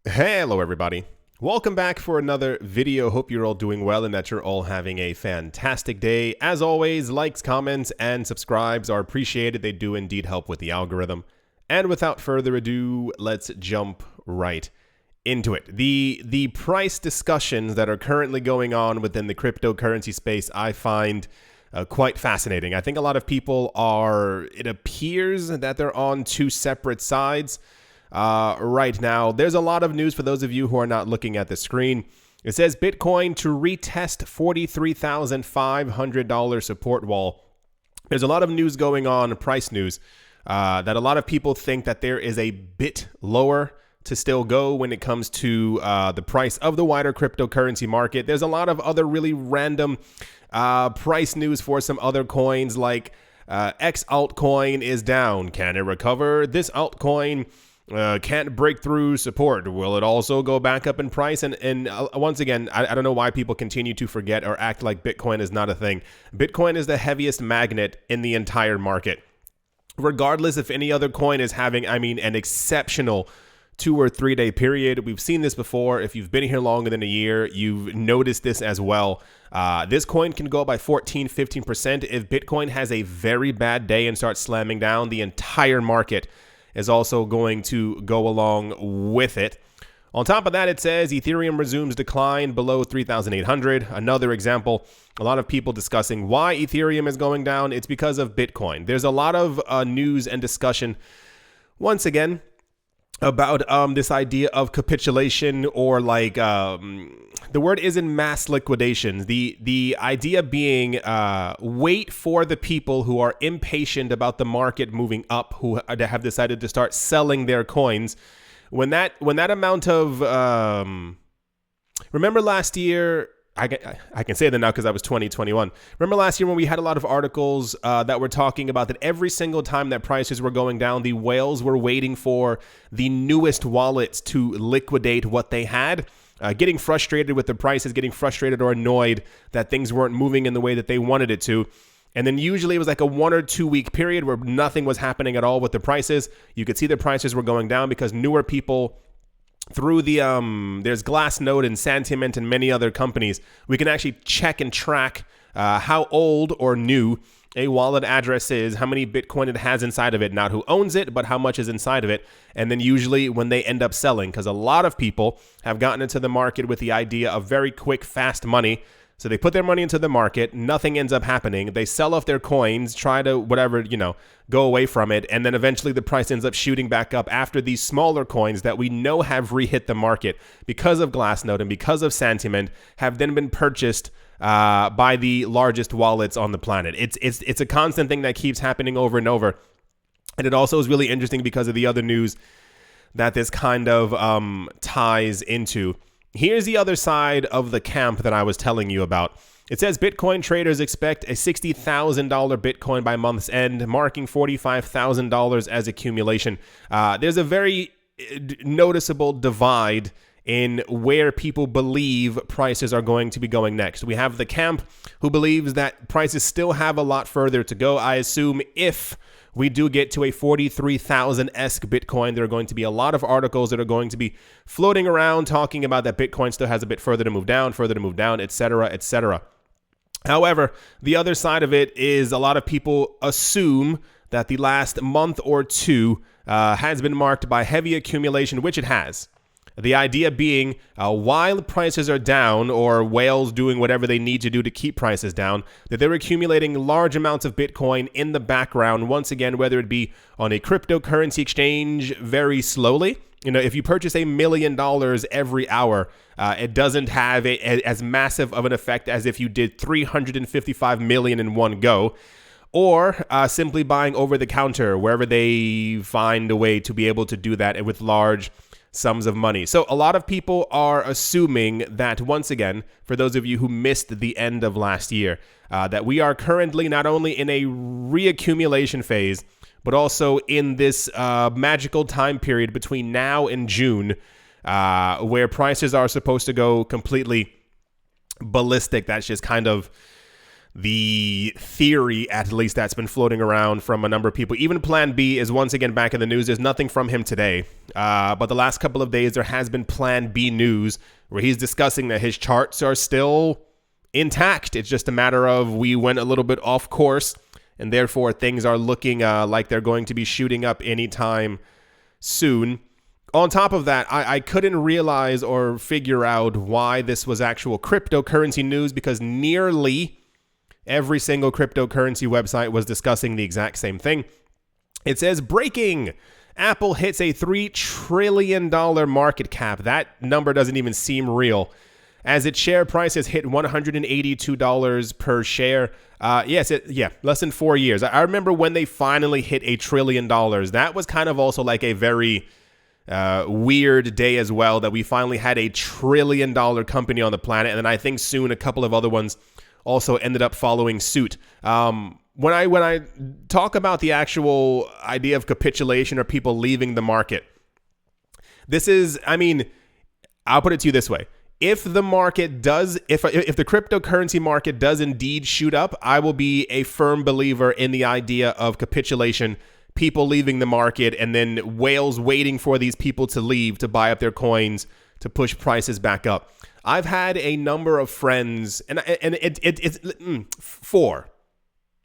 Hello everybody. Welcome back for another video. Hope you're all doing well and that you're all having a fantastic day. As always, likes, comments, and subscribes are appreciated. They do indeed help with the algorithm. And without further ado, let's jump right into it. The price discussions that are currently going on within the cryptocurrency space, I find quite fascinating. I think a lot of people it appears that they're on two separate sides. Right now, there's a lot of news for those of you who are not looking at the screen. It says Bitcoin to retest $43,500 support wall. There's a lot of news going on, price news, that a lot of people think that there is a bit lower to still go when it comes to the price of the wider cryptocurrency market. There's a lot of other really random price news for some other coins, like X altcoin is down. Can it recover? This altcoin can't break through support. Will it also go back up in price? And once again, I don't know why people continue to forget or act like Bitcoin is not a thing. Bitcoin is the heaviest magnet in the entire market. Regardless if any other coin is having, an exceptional 2 or 3 day period. We've seen this before. If you've been here longer than a year, you've noticed this as well. This coin can go up by 14-15%. If Bitcoin has a very bad day and starts slamming down, the entire market is also going to go along with it. On top of that, it says Ethereum resumes decline below 3,800. Another example, a lot of people discussing why Ethereum is going down. It's because of Bitcoin. There's a lot of news and discussion, once again, about this idea of capitulation, or like the word isn't mass liquidation. The idea being wait for the people who are impatient about the market moving up, who have decided to start selling their coins. When that amount of remember last year, I can say that now because that was 2021. Remember last year when we had a lot of articles that were talking about that every single time that prices were going down, the whales were waiting for the newest wallets to liquidate what they had, getting frustrated with the prices, getting frustrated or annoyed that things weren't moving in the way that they wanted it to. And then usually it was like a 1 or 2 week period where nothing was happening at all with the prices. You could see the prices were going down because newer people, through the there's Glassnode and Santiment and many other companies, we can actually check and track how old or new a wallet address is, how many Bitcoin it has inside of it, not who owns it, but how much is inside of it. And then usually when they end up selling, because a lot of people have gotten into the market with the idea of very quick, fast money. So they put their money into the market, nothing ends up happening. They sell off their coins, try to go away from it. And then eventually the price ends up shooting back up after these smaller coins that we know have re-hit the market because of Glassnode and because of Santiment have then been purchased by the largest wallets on the planet. It's a constant thing that keeps happening over and over. And it also is really interesting because of the other news that this kind of ties into. Here's the other side of the camp that I was telling you about. It says Bitcoin traders expect a $60,000 Bitcoin by month's end, marking $45,000 as accumulation. There's a very noticeable divide in where people believe prices are going to be going next. We have the camp who believes that prices still have a lot further to go. I assume if we do get to a 43,000-esque Bitcoin, there are going to be a lot of articles that are going to be floating around talking about that Bitcoin still has a bit further to move down, etc., etc. However, the other side of it is a lot of people assume that the last month or two has been marked by heavy accumulation, which it has. The idea being, while prices are down, or whales doing whatever they need to do to keep prices down, that they're accumulating large amounts of Bitcoin in the background, once again, whether it be on a cryptocurrency exchange very slowly. If you purchase $1 million every hour, it doesn't have as massive of an effect as if you did 355 million in one go. Or simply buying over the counter, wherever they find a way to be able to do that with large sums of money. So a lot of people are assuming that, once again, for those of you who missed the end of last year, that we are currently not only in a reaccumulation phase, but also in this magical time period between now and June, where prices are supposed to go completely ballistic. That's just kind of the theory, at least, that's been floating around from a number of people. Even Plan B is once again back in the news. There's nothing from him today. But the last couple of days, there has been Plan B news where he's discussing that his charts are still intact. It's just a matter of we went a little bit off course, and therefore things are looking like they're going to be shooting up anytime soon. On top of that, I couldn't realize or figure out why this was actual cryptocurrency news, because nearly every single cryptocurrency website was discussing the exact same thing. It says, breaking, Apple hits a $3 trillion market cap. That number doesn't even seem real, as its share price has hit $182 per share. Less than 4 years. I remember when they finally hit $1 trillion. That was kind of also like a very weird day as well, that we finally had $1 trillion company on the planet. And then I think soon a couple of other ones also ended up following suit. When I talk about the actual idea of capitulation or people leaving the market, this is, I'll put it to you this way. If the market does, if the cryptocurrency market does indeed shoot up, I will be a firm believer in the idea of capitulation, people leaving the market, and then whales waiting for these people to leave to buy up their coins to push prices back up. I've had a number of friends, and it's 4,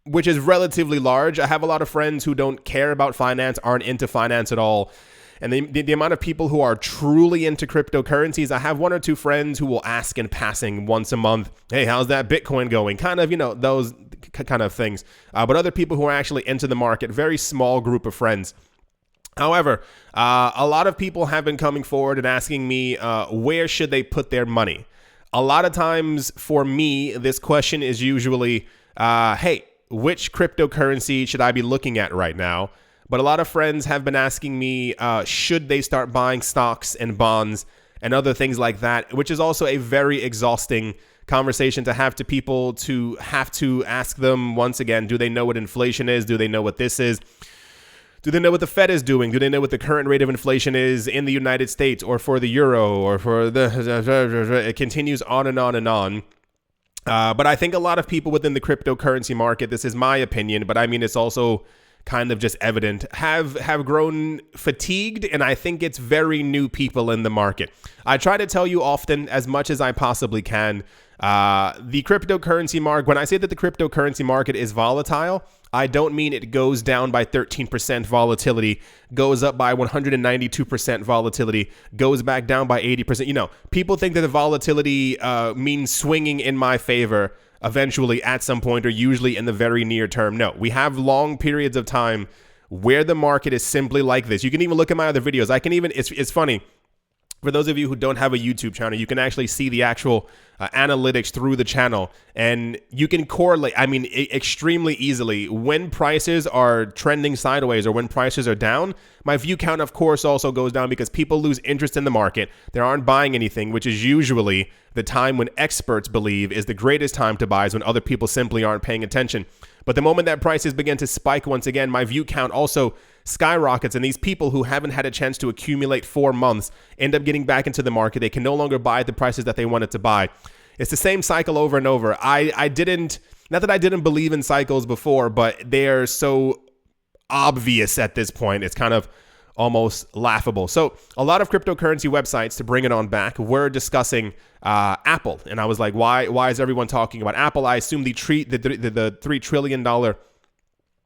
which is relatively large. I have a lot of friends who don't care about finance, aren't into finance at all. And the amount of people who are truly into cryptocurrencies, I have 1 or 2 friends who will ask in passing once a month, hey, how's that Bitcoin going? Kind of, those kind of things. But other people who are actually into the market, very small group of friends. However, a lot of people have been coming forward and asking me, where should they put their money? A lot of times for me, this question is usually, hey, which cryptocurrency should I be looking at right now? But a lot of friends have been asking me, should they start buying stocks and bonds and other things like that, which is also a very exhausting conversation to have to have to ask them once again, do they know what inflation is? Do they know what this is? Do they know what the Fed is doing? Do they know what the current rate of inflation is in the United States or for the euro or for the... It continues on and on and on. But I think a lot of people within the cryptocurrency market, this is my opinion, but it's also kind of just evident, have grown fatigued, and I think it's very new people in the market. I try to tell you often, as much as I possibly can, the cryptocurrency market, when I say that the cryptocurrency market is volatile, I don't mean it goes down by 13% volatility, goes up by 192% volatility, goes back down by 80%. People think that the volatility means swinging in my favor eventually at some point, or usually in the very near term. No, we have long periods of time where the market is simply like this. You can even look at my other videos. It's funny. For those of you who don't have a YouTube channel, you can actually see the actual analytics through the channel, and you can correlate, extremely easily when prices are trending sideways or when prices are down. My view count, of course, also goes down because people lose interest in the market. They aren't buying anything, which is usually the time when experts believe is the greatest time to buy, is when other people simply aren't paying attention. But the moment that prices begin to spike once again, my view count also skyrockets, and these people who haven't had a chance to accumulate 4 months end up getting back into the market. They can no longer buy at the prices that they wanted to buy. It's the same cycle over and over. Not that I didn't believe in cycles before, but they're so obvious at this point. It's kind of almost laughable. So a lot of cryptocurrency websites, to bring it on back, were discussing Apple. And I was like, why is everyone talking about Apple? I assume the $3 trillion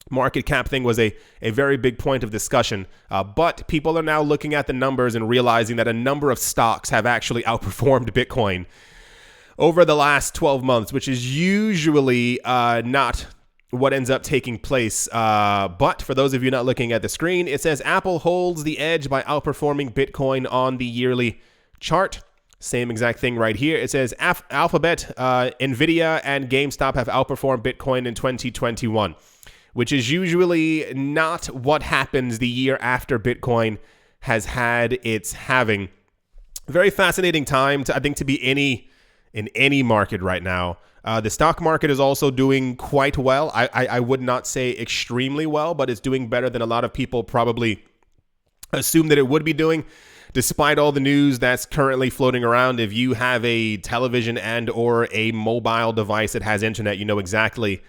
market cap thing was a very big point of discussion. But people are now looking at the numbers and realizing that a number of stocks have actually outperformed Bitcoin over the last 12 months, which is usually not what ends up taking place. But for those of you not looking at the screen, it says Apple holds the edge by outperforming Bitcoin on the yearly chart. Same exact thing right here. It says Alphabet, Nvidia, and GameStop have outperformed Bitcoin in 2021, which is usually not what happens the year after Bitcoin has had its halving. Very fascinating time, to be in any market right now. The stock market is also doing quite well. I would not say extremely well, but it's doing better than a lot of people probably assume that it would be doing. despite all the news that's currently floating around, if you have a television and or a mobile device that has internet, you know exactly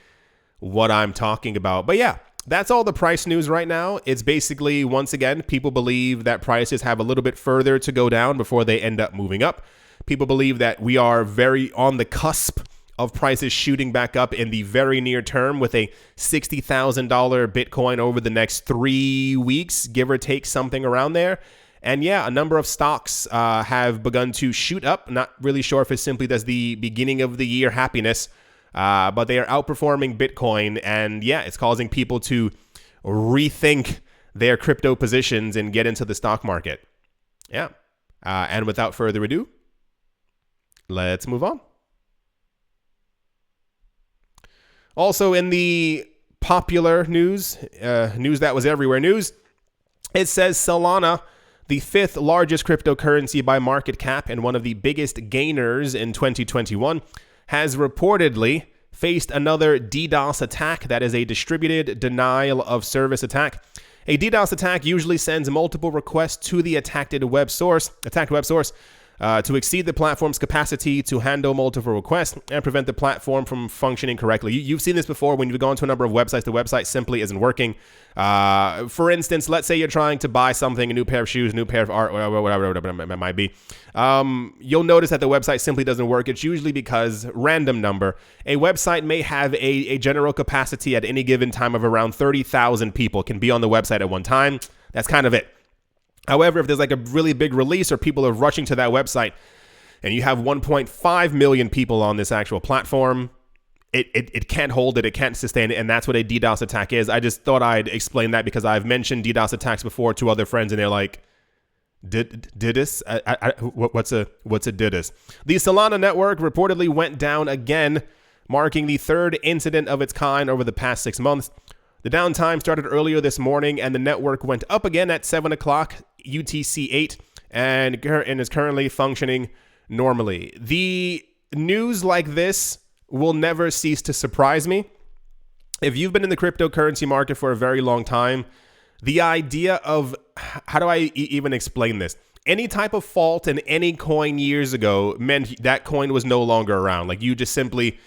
what I'm talking about. But yeah, that's all the price news right now. It's basically, once again, people believe that prices have a little bit further to go down before they end up moving up. People believe that we are very on the cusp of prices shooting back up in the very near term with a $60,000 Bitcoin over the next 3 weeks, give or take, something around there. And yeah, a number of stocks have begun to shoot up. Not really sure if it's simply that's the beginning of the year happiness, but they are outperforming Bitcoin. And yeah, it's causing people to rethink their crypto positions and get into the stock market. Yeah. And without further ado, let's move on. Also in the popular news, news that was everywhere news, it says Solana, the 5th largest cryptocurrency by market cap and one of the biggest gainers in 2021, has reportedly faced another DDoS attack. That is a distributed denial of service attack. A DDoS attack usually sends multiple requests to the attacked web source, to exceed the platform's capacity to handle multiple requests and prevent the platform from functioning correctly. You've seen this before when you've gone to a number of websites, the website simply isn't working. For instance, let's say you're trying to buy something, a new pair of shoes, a new pair of art, whatever it might be. You'll notice that the website simply doesn't work. It's usually because, random number, a website may have a general capacity at any given time of around 30,000 people can be on the website at one time. That's kind of it. However, if there's like a really big release or people are rushing to that website and you have 1.5 million people on this actual platform, it can't hold it. It can't sustain it. And that's what a DDoS attack is. I just thought I'd explain that because I've mentioned DDoS attacks before to other friends and they're like, DDoS? What's a DDoS? The Solana network reportedly went down again, marking the 3rd incident of its kind over the past 6 months. The downtime started earlier this morning and the network went up again at 7 o'clock UTC 8 and is currently functioning normally. The news like this will never cease to surprise me. If you've been in the cryptocurrency market for a very long time, the idea of, how do I even explain this? Any type of fault in any coin years ago meant that coin was no longer around. Like you just simply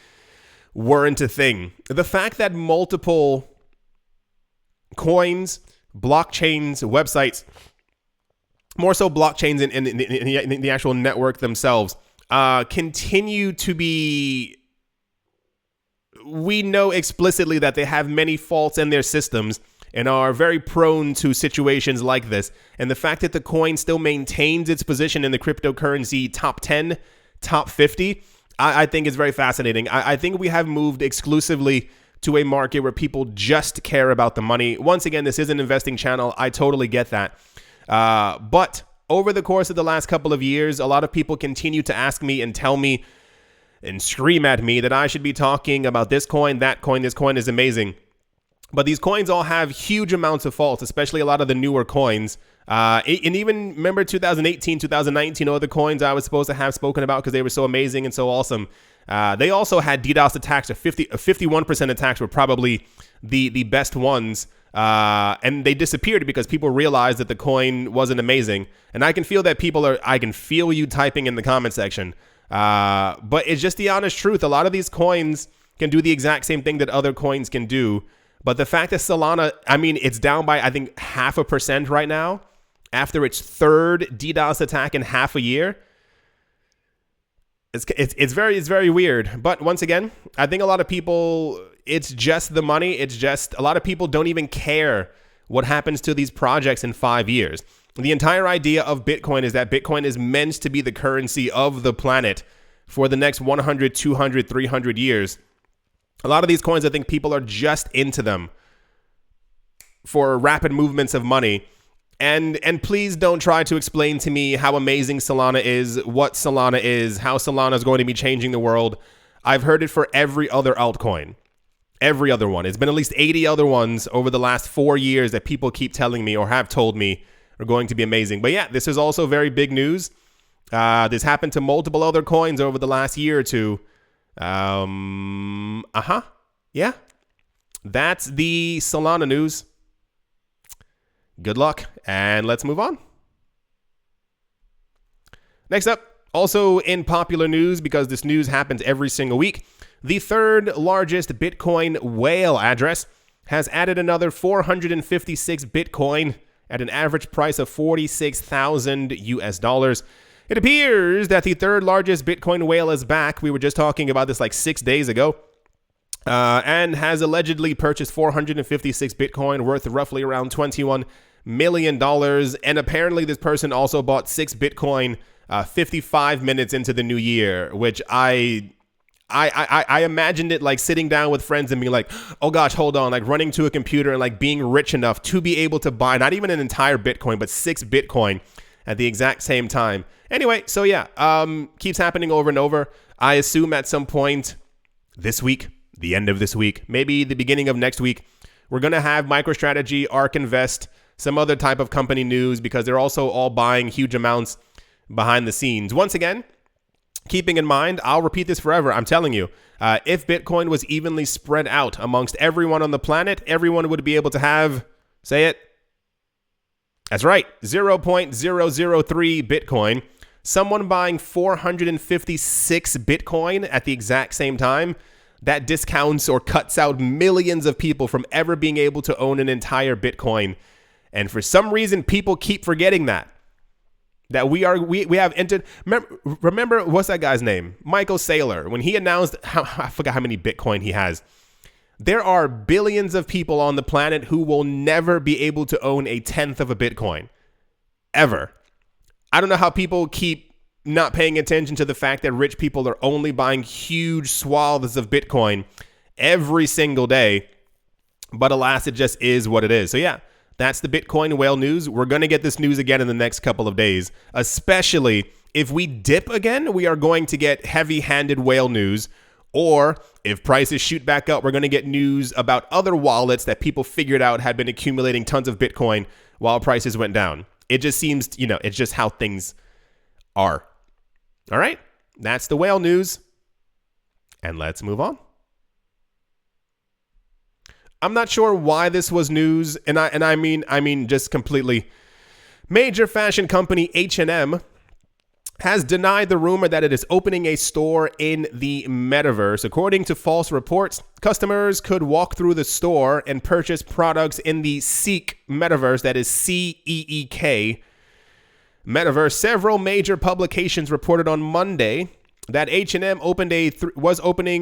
weren't a thing. The fact that multiple coins, blockchains, websites, more so blockchains in the actual network themselves, continue to be, we know explicitly that they have many faults in their systems and are very prone to situations like this. And the fact that the coin still maintains its position in the cryptocurrency top 10, top 50, I think is very fascinating. I think we have moved exclusively to a market where people just care about the money. Once again, this is an investing channel. I totally get that. But over the course of the last couple of years, a lot of people continue to ask me and tell me and scream at me that I should be talking about this coin, that coin, this coin is amazing. But these coins all have huge amounts of faults, especially a lot of the newer coins. And even remember 2018, 2019, all the coins I was supposed to have spoken about because they were so amazing and so awesome. They also had DDoS attacks. 51% attacks were probably the best ones. And they disappeared because people realized that the coin wasn't amazing. And I can feel that I can feel you typing in the comment section. But it's just the honest truth. A lot of these coins can do the exact same thing that other coins can do. But the fact that Solana, I mean, it's down by, I think, 0.5% right now after its 3rd DDoS attack in half a year. It's very weird. But once again, I think a lot of people, it's just the money. It's just a lot of people don't even care what happens to these projects in 5 years. The entire idea of Bitcoin is that Bitcoin is meant to be the currency of the planet for the next 100, 200, 300 years. A lot of these coins, I think people are just into them for rapid movements of money. And please don't try to explain to me how amazing Solana is, what Solana is, how Solana is going to be changing the world. I've heard it for every other altcoin. Every other one. It's been at least 80 other ones over the last 4 years that people keep telling me or have told me are going to be amazing. But yeah, this is also very big news. This happened to multiple other coins over the last year or two. Yeah. That's the Solana news. Good luck, and let's move on. Next up, also in popular news, because this news happens every single week, the third largest Bitcoin whale address has added another 456 Bitcoin at an average price of 46,000 US dollars. It appears that the third largest Bitcoin whale is back. We were just talking about this like 6 days ago. And has allegedly purchased 456 Bitcoin worth roughly around $21 million. And apparently this person also bought 6 Bitcoin 55 minutes into the new year, which I imagined it like sitting down with friends and being like, oh gosh, hold on, like running to a computer and like being rich enough to be able to buy not even an entire Bitcoin, but 6 Bitcoin at the exact same time. Anyway, so yeah, keeps happening over and over. I assume at some point this week, the end of this week, maybe the beginning of next week, we're going to have MicroStrategy, ARK Invest, some other type of company news, because they're also all buying huge amounts behind the scenes. Once again, keeping in mind, I'll repeat this forever, I'm telling you, if Bitcoin was evenly spread out amongst everyone on the planet, everyone would be able to have, say it, that's right, 0.003 Bitcoin. Someone buying 456 Bitcoin at the exact same time, that discounts or cuts out millions of people from ever being able to own an entire Bitcoin. And for some reason, people keep forgetting that we have entered. Remember, what's that guy's name? Michael Saylor. When he announced, I forgot how many Bitcoin he has. There are billions of people on the planet who will never be able to own a tenth of a Bitcoin. Ever. I don't know how people keep not paying attention to the fact that rich people are only buying huge swaths of Bitcoin every single day. But alas, it just is what it is. So yeah, that's the Bitcoin whale news. We're going to get this news again in the next couple of days, especially if we dip again, we are going to get heavy-handed whale news. Or if prices shoot back up, we're going to get news about other wallets that people figured out had been accumulating tons of Bitcoin while prices went down. It just seems, it's just how things are. All right, that's the whale news. And let's move on. I'm not sure why this was news, and I mean just completely. Major fashion company H&M has denied the rumor that it is opening a store in the Metaverse. According to false reports, customers could walk through the store and purchase products in the Seek Metaverse, that is CEEK Metaverse. Several major publications reported on Monday that H&M had opened a 3D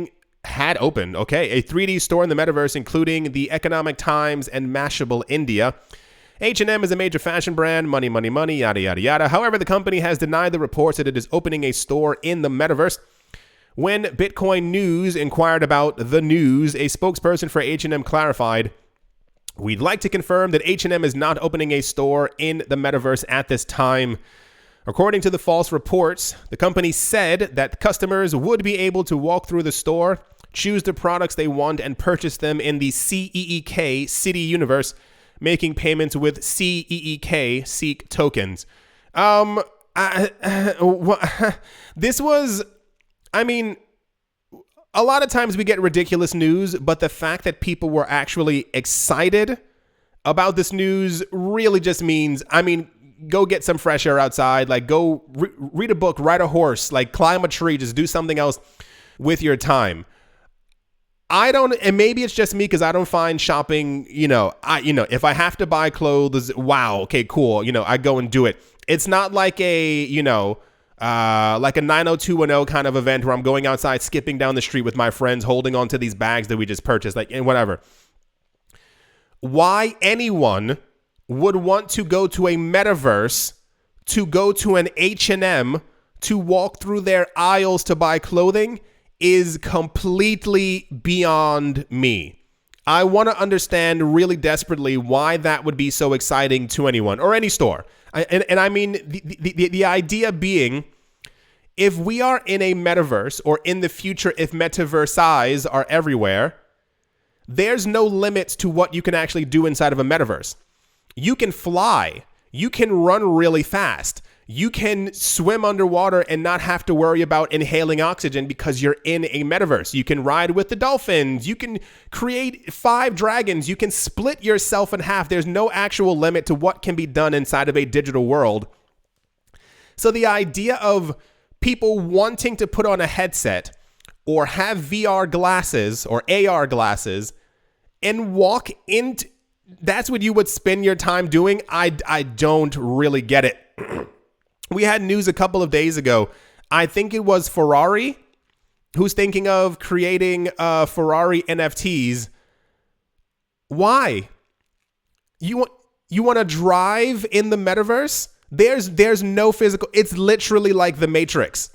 store in the Metaverse, including the Economic Times and Mashable India. H&M is a major fashion brand, money, yada, yada, yada. However, the company has denied the reports that it is opening a store in the Metaverse. When Bitcoin News inquired about the news, a spokesperson for H&M clarified, "We'd like to confirm that H&M is not opening a store in the Metaverse at this time." According to the false reports, the company said that customers would be able to walk through the store, choose the products they want, and purchase them in the CEEK City Universe, making payments with CEEK Seek tokens. This was, a lot of times we get ridiculous news, but the fact that people were actually excited about this news really just means, go get some fresh air outside, like go read a book, ride a horse, like climb a tree, just do something else with your time. And maybe it's just me because I don't find shopping, if I have to buy clothes, wow, okay, cool, I go and do it. It's not like a 90210 kind of event where I'm going outside, skipping down the street with my friends, holding on to these bags that we just purchased, and whatever. Why anyone would want to go to a Metaverse, to go to an H&M, to walk through their aisles to buy clothing is completely beyond me. I want to understand really desperately why that would be so exciting to anyone or any store. The idea being, if we are in a metaverse, or in the future, if metaverse eyes are everywhere, there's no limits to what you can actually do inside of a metaverse. You can fly. You can run really fast. You can swim underwater and not have to worry about inhaling oxygen because you're in a metaverse. You can ride with the dolphins. You can create 5 dragons. You can split yourself in half. There's no actual limit to what can be done inside of a digital world. So the idea of people wanting to put on a headset or have VR glasses or AR glasses and walk into, that's what you would spend your time doing. I don't really get it. We had news a couple of days ago. I think it was Ferrari who's thinking of creating Ferrari NFTs. Why? You want to drive in the metaverse? There's no physical. It's literally like the Matrix.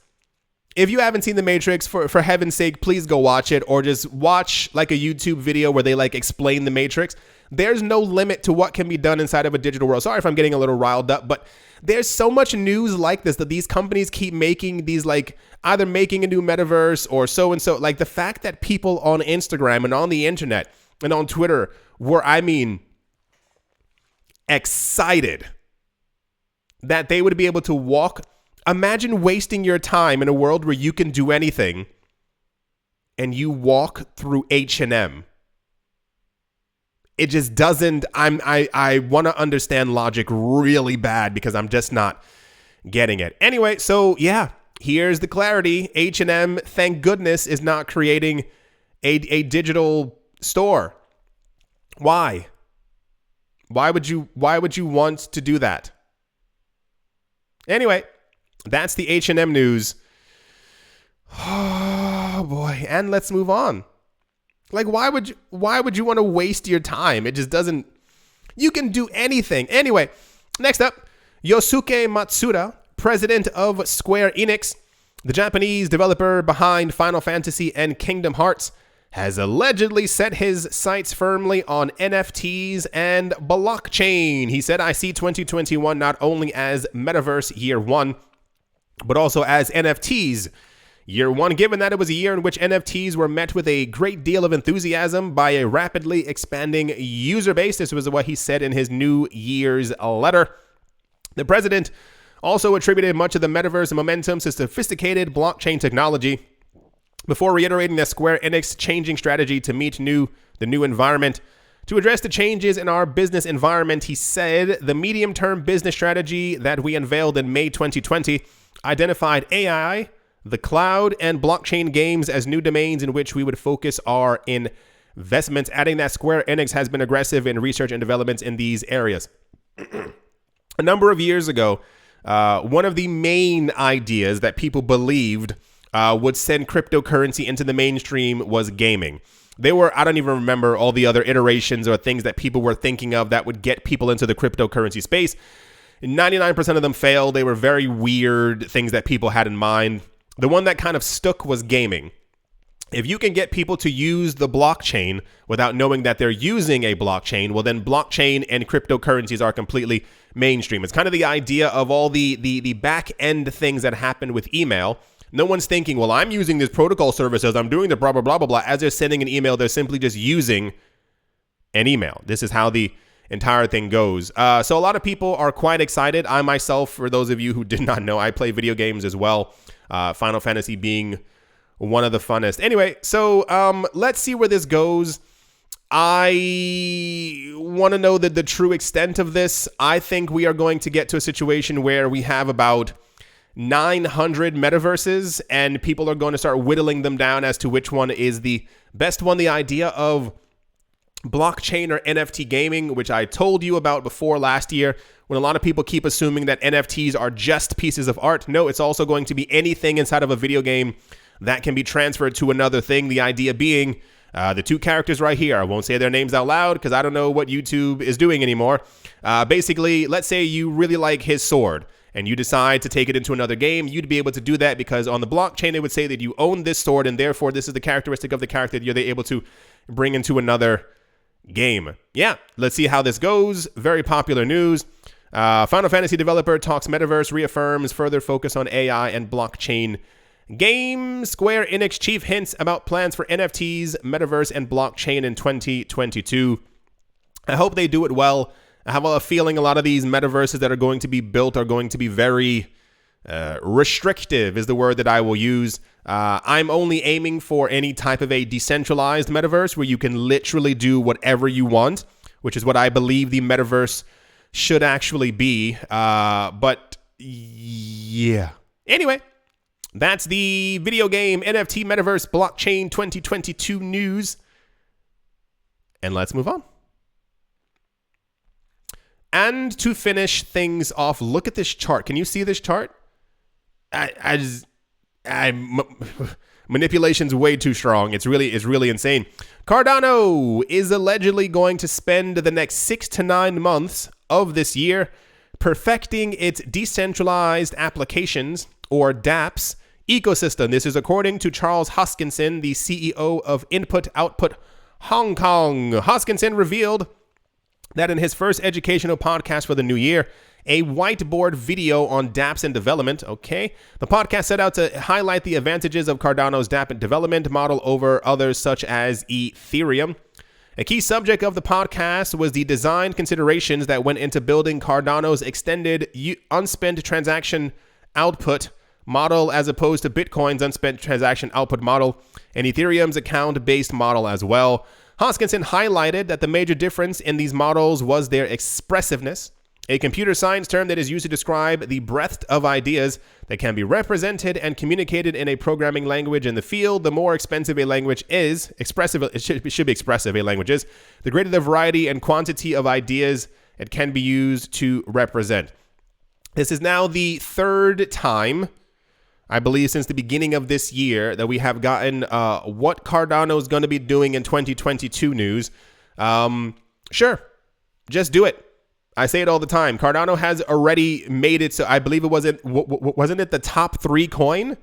If you haven't seen the Matrix, for heaven's sake, please go watch it, or just watch like a YouTube video where they like explain the Matrix. There's no limit to what can be done inside of a digital world. Sorry if I'm getting a little riled up, but there's so much news like this that these companies keep making these, like either making a new metaverse or so and so. Like the fact that people on Instagram and on the internet and on Twitter were, excited that they would be able to walk. Imagine wasting your time in a world where you can do anything and you walk through H&M. It just doesn't, I want to understand logic really bad because I'm just not getting it. Anyway, so yeah, here's the clarity. H&M, thank goodness, is not creating a digital store. Why? Why would you want to do that? Anyway, that's the H&M news. Oh boy, and let's move on. Like, why would you want to waste your time? It just doesn't. You can do anything. Anyway, next up, Yosuke Matsuda, president of Square Enix, the Japanese developer behind Final Fantasy and Kingdom Hearts, has allegedly set his sights firmly on NFTs and blockchain. He said, "I see 2021 not only as Metaverse Year 1, but also as NFTs Year 1, given that it was a year in which NFTs were met with a great deal of enthusiasm by a rapidly expanding user base." This was what he said in his New Year's letter. The president also attributed much of the metaverse momentum to sophisticated blockchain technology, before reiterating that Square Enix changing strategy to meet the new environment. To address the changes in our business environment, he said, the medium-term business strategy that we unveiled in May 2020 identified AI, the cloud, and blockchain games as new domains in which we would focus our investments, adding that Square Enix has been aggressive in research and developments in these areas. A number of years ago, one of the main ideas that people believed would send cryptocurrency into the mainstream was gaming. They were, I don't even remember all the other iterations or things that people were thinking of that would get people into the cryptocurrency space. 99% of them failed. They were very weird things that people had in mind. The one that kind of stuck was gaming. If you can get people to use the blockchain without knowing that they're using a blockchain, well, then blockchain and cryptocurrencies are completely mainstream. It's kind of the idea of all the back end things that happen with email. No one's thinking, well, I'm using this protocol services, I'm doing the blah, blah, blah, blah, blah. As they're sending an email, they're simply just using an email. This is how the entire thing goes. So a lot of people are quite excited. I myself, for those of you who did not know, I play video games as well. Final Fantasy being one of the funnest. Anyway, so let's see where this goes. I want to know the true extent of this. I think we are going to get to a situation where we have about 900 metaverses, and people are going to start whittling them down as to which one is the best one. The idea of blockchain or NFT gaming, which I told you about before last year, when a lot of people keep assuming that NFTs are just pieces of art. No, it's also going to be anything inside of a video game that can be transferred to another thing. The idea being the two characters right here. I won't say their names out loud because I don't know what YouTube is doing anymore. Basically, let's say you really like his sword and you decide to take it into another game. You'd be able to do that because on the blockchain, it would say that you own this sword, and therefore this is the characteristic of the character that you're able to bring into another game. Yeah, let's see how this goes. Very popular news. Final Fantasy developer talks Metaverse, reaffirms further focus on AI and blockchain games. Square Enix chief hints about plans for NFTs, Metaverse, and blockchain in 2022. I hope they do it well. I have a feeling a lot of these metaverses that are going to be built are going to be very restrictive is the word that I will use. I'm only aiming for any type of a decentralized metaverse where you can literally do whatever you want, which is what I believe the metaverse should actually be. But Yeah. Anyway, that's the video game NFT Metaverse Blockchain 2022 news. And let's move on. And to finish things off, look at this chart. Can you see this chart? Manipulation's way too strong. It's really insane. Cardano is allegedly going to spend the next 6 to 9 months of this year perfecting its decentralized applications, or dApps, ecosystem. This is according to Charles Hoskinson, the CEO of Input Output Hong Kong. Hoskinson revealed that in his first educational podcast for the new year, a whiteboard video on dApps and development. Okay. The podcast set out to highlight the advantages of Cardano's dApp and development model over others such as Ethereum. A key subject of the podcast was the design considerations that went into building Cardano's extended unspent transaction output model as opposed to Bitcoin's unspent transaction output model and Ethereum's account-based model as well. Hoskinson highlighted that the major difference in these models was their expressiveness, a computer science term that is used to describe the breadth of ideas that can be represented and communicated in a programming language in the field. The more expensive a language is, it should be expressive a language is, the greater the variety and quantity of ideas it can be used to represent. This is now the third time, I believe, since the beginning of this year that we have gotten what Cardano is going to be doing in 2022 news. Sure, just do it. I say it all the time. Cardano has already made it so I believe it wasn't it the top 3 coin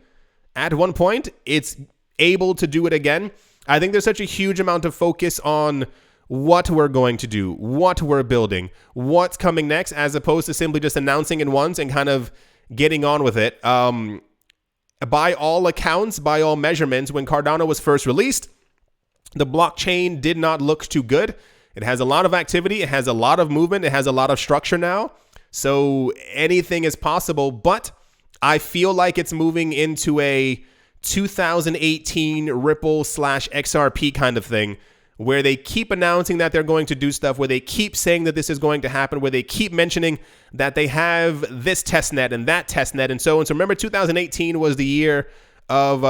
at one point. It's able to do it again. I think there's such a huge amount of focus on what we're going to do, what we're building, what's coming next, as opposed to simply just announcing it once and kind of getting on with it. By all accounts, by all measurements, when Cardano was first released, the blockchain did not look too good. It has a lot of activity. It has a lot of movement. It has a lot of structure now. So anything is possible, but I feel like it's moving into a 2018 Ripple / XRP kind of thing where they keep announcing that they're going to do stuff, where they keep saying that this is going to happen, where they keep mentioning that they have this testnet and that testnet and so on. So remember, 2018 was the year of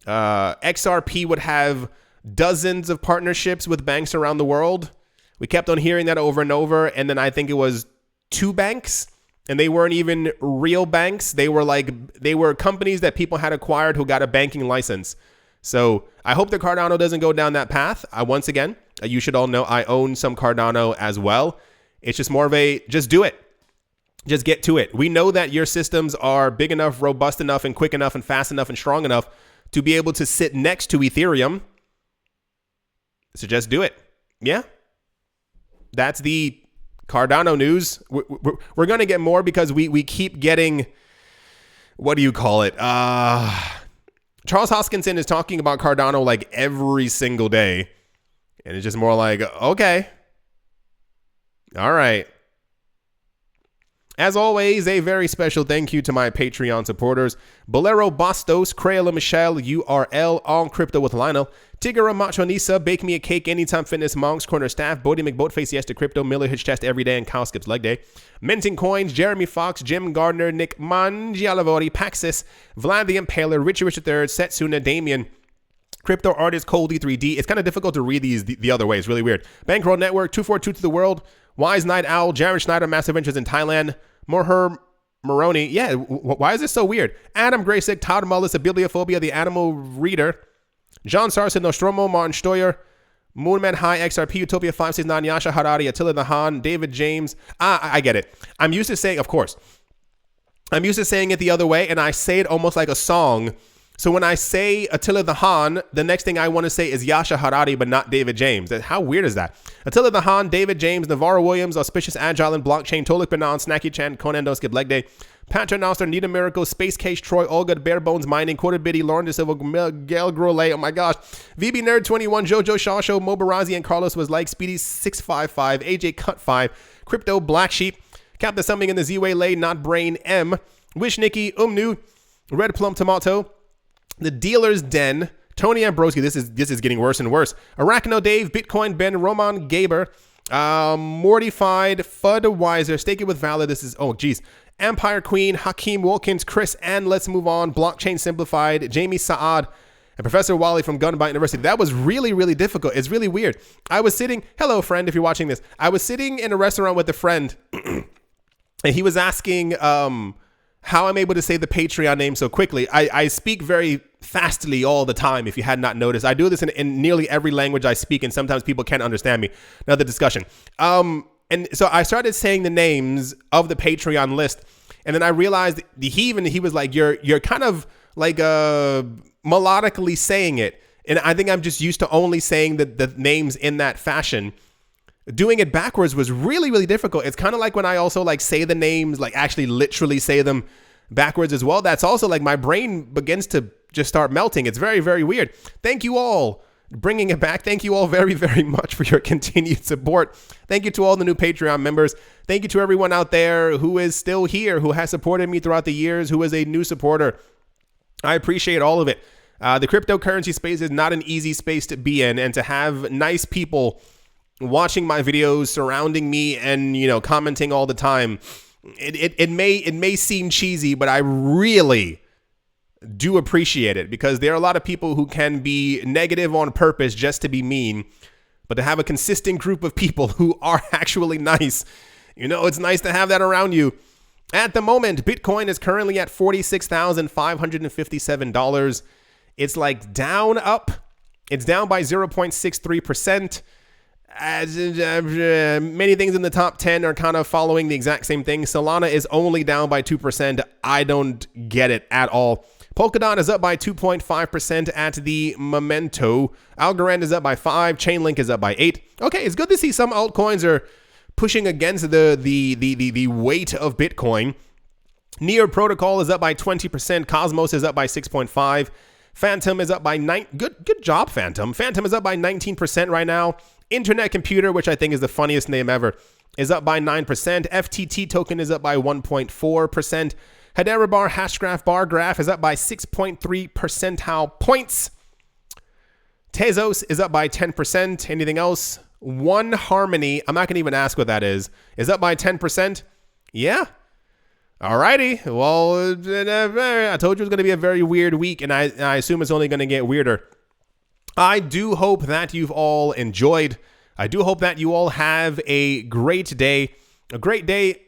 XRP would have dozens of partnerships with banks around the world. We kept on hearing that over and over. And then I think it was 2 banks, and they weren't even real banks. They were companies that people had acquired who got a banking license. So I hope that Cardano doesn't go down that path. Once again, you should all know I own some Cardano as well. It's just more of a, just do it. Just get to it. We know that your systems are big enough, robust enough, and quick enough, and fast enough, and strong enough to be able to sit next to Ethereum. So just do it. Yeah. That's the Cardano news. We're going to get more because we keep getting, what do you call it? Charles Hoskinson is talking about Cardano like every single day. And it's just more like, okay. All right. As always, a very special thank you to my Patreon supporters: Bolero Bastos, Crayola Michelle, URL, On Crypto with Lionel, Tigara Macho Nisa, Bake Me a Cake, Anytime Fitness, Monks Corner Staff, Bodie McBoatface, Yes to Crypto, Miller Hitch Chest Every Day, and Kyle Skips Leg Day, Minting Coins, Jeremy Fox, Jim Gardner, Nick Mangialavori, Paxis, Vlad the Impaler, Richie Richard III, Setsuna, Damien, Crypto Artist, Coldy 3D. It's kind of difficult to read these the other way. It's really weird. Bankroll Network, 242 to the World, Wise Night Owl, Jared Schneider, Massive Ventures in Thailand, Moher Moroni. Yeah, why is this so weird? Adam Graysick, Todd Mullis, Abiliophobia, The Animal Reader, John Sarson, Nostromo, Martin Steuer, Moonman High, XRP, Utopia 569, Yasha Harari, Attila the Han, David James. I get it. I'm used to saying, of course, I'm used to saying it the other way, and I say it almost like a song. So when I say Attila the Han, the next thing I want to say is Yasha Harari, but not David James. How weird is that? Attila the Han, David James, Navarro Williams, Auspicious Agile and Blockchain, Tolik Banan, Snacky Chan, Conan Don't Skip Leg Day, Patrick Noster, Nita Miracle, Space Case, Troy, Olga, Bare Bones Mining, Quarter Biddy, Lauren De Silva, Gail Grolet, oh my gosh, VB Nerd 21, Jojo Shawshow, Mobarazzi and Carlos was like, Speedy 655, AJ Cut 5, Crypto Black Sheep, Captain Something in the Z-Way Lay, Not Brain M, Wish Nikki, Umnu, Red Plum Tomato, The Dealer's Den, Tony Ambroski, this is getting worse and worse. Arachno Dave, Bitcoin Ben, Roman Gaber, Mortified, FUDWISER, Stake It With Valor, this is, oh geez, Empire Queen, Hakeem Wilkins, Chris, and Let's Move On, Blockchain Simplified, Jamie Saad, and Professor Wally from Gunbot University. That was really, really difficult. It's really weird. I was sitting, hello friend, if you're watching this. I was sitting in a restaurant with a friend and he was asking how I'm able to say the Patreon name so quickly. I speak very fastly all the time, if you had not noticed. I do this in nearly every language I speak, and sometimes people can't understand me. Another discussion. And so I started saying the names of the Patreon list, and then I realized he was like, you're kind of like melodically saying it. And I think I'm just used to only saying the names in that fashion. Doing it backwards was really, really difficult. It's kind of like when I also like say the names, like actually literally say them backwards as well. That's also like my brain begins to just start melting. It's very, very weird. Thank you all. Bringing it back. Thank you all very, very much for your continued support. Thank you to all the new Patreon members. Thank you to everyone out there who is still here, who has supported me throughout the years, who is a new supporter. I appreciate all of it. The cryptocurrency space is not an easy space to be in, and to have nice people watching my videos, surrounding me, and commenting all the time. It may seem cheesy, but I really do appreciate it, because there are a lot of people who can be negative on purpose just to be mean, but to have a consistent group of people who are actually nice, it's nice to have that around you. At the moment, Bitcoin is currently at $46,557. It's like down up. It's down by 0.63%. As many things in the top 10 are kind of following the exact same thing. Solana is only down by 2%. I don't get it at all. Polkadot is up by 2.5% at the Memento. Algorand is up by 5. Chainlink is up by 8. Okay, it's good to see some altcoins are pushing against the weight of Bitcoin. Near Protocol is up by 20%. Cosmos is up by 6.5. Phantom is up by 9. Good job, Phantom. Phantom is up by 19% right now. Internet Computer, which I think is the funniest name ever, is up by 9%. FTT token is up by 1.4%. Hedera bar, Hashgraph bar graph is up by 6.3 percentile points. Tezos is up by 10%. Anything else? One Harmony, I'm not going to even ask what that is up by 10%. Yeah. Alrighty. Well, I told you it was going to be a very weird week, and I assume it's only going to get weirder. I do hope that you've all enjoyed. I do hope that you all have a great day. A great day.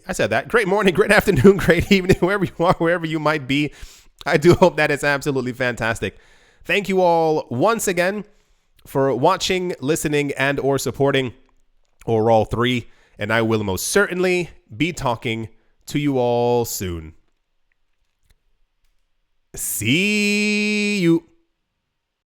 I said that. Great morning, great afternoon, great evening, wherever you are, wherever you might be. I do hope that it's absolutely fantastic. Thank you all once again for watching, listening, and or supporting, or all three. And I will most certainly be talking to you all soon. See you.